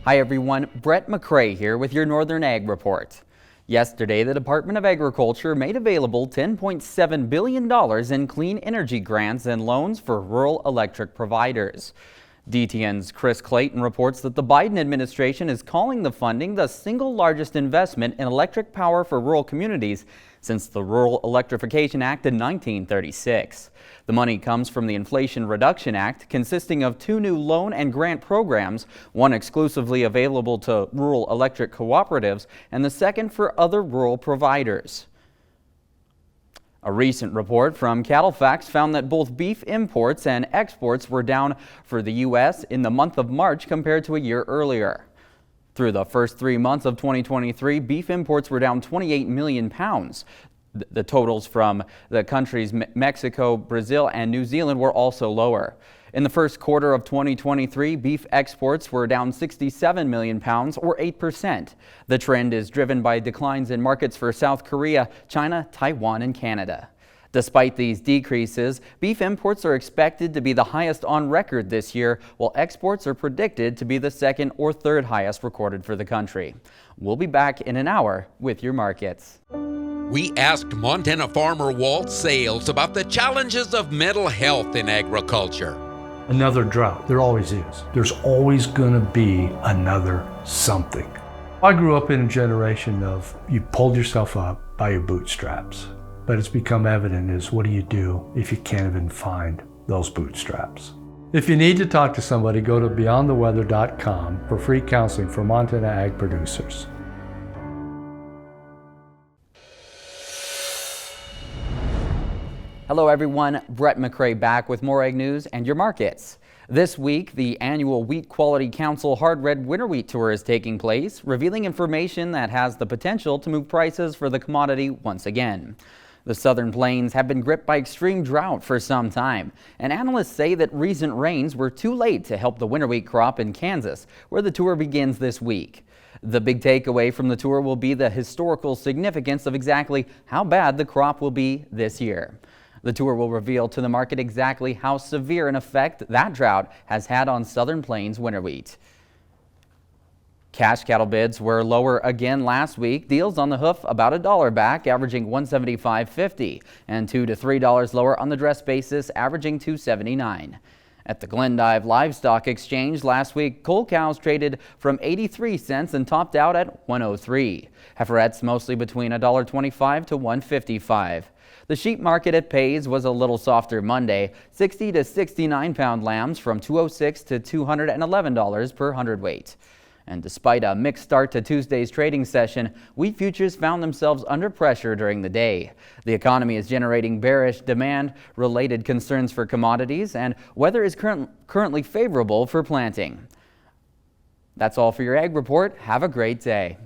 Hi everyone, Brett McCrae here with your Northern Ag Report. Yesterday, the Department of Agriculture made available $10.7 billion in clean energy grants and loans for rural electric providers. DTN's Chris Clayton reports that the Biden administration is calling the funding the single largest investment in electric power for rural communities since the Rural Electrification Act in 1936. The money comes from the Inflation Reduction Act, consisting of two new loan and grant programs, one exclusively available to rural electric cooperatives and the second for other rural providers. A recent report from CattleFax found that both beef imports and exports were down for the U.S. in the month of March compared to a year earlier. Through the first 3 months of 2023, beef imports were down 28 million pounds. The totals from the countries Mexico, Brazil, and New Zealand were also lower. In the first quarter of 2023, beef exports were down 67 million pounds, or 8%. The trend is driven by declines in markets for South Korea, China, Taiwan, and Canada. Despite these decreases, beef imports are expected to be the highest on record this year, while exports are predicted to be the second or third highest recorded for the country. We'll be back in an hour with your markets. We asked Montana farmer Walt Sales about the challenges of mental health in agriculture. Another drought, there always is. There's always going to be another something. I grew up in a generation of you pulled yourself up by your bootstraps. But it's become evident is what do you do if you can't even find those bootstraps? If you need to talk to somebody, go to beyondtheweather.com for free counseling for Montana ag producers. Hello everyone, Brett McCrae back with more ag news and your markets. This week, the annual Wheat Quality Council Hard Red Winter Wheat Tour is taking place, revealing information that has the potential to move prices for the commodity once again. The Southern Plains have been gripped by extreme drought for some time, and analysts say that recent rains were too late to help the winter wheat crop in Kansas, where the tour begins this week. The big takeaway from the tour will be the historical significance of exactly how bad the crop will be this year. The tour will reveal to the market exactly how severe an effect that drought has had on Southern Plains winter wheat. Cash cattle bids were lower again last week. Deals on the hoof about $1 back, averaging $175.50, and $2 to $3 lower on the dress basis, averaging $279. At the Glendive Livestock Exchange last week, cull cows traded from 83 cents and topped out at 103. Heiferettes mostly between $1.25 to $1.55. The sheep market at Pays was a little softer Monday, 60 to 69 pound lambs from $206 to $211 per hundredweight. And despite a mixed start to Tuesday's trading session, wheat futures found themselves under pressure during the day. The economy is generating bearish demand-related concerns for commodities, and weather is currently favorable for planting. That's all for your Ag Report. Have a great day.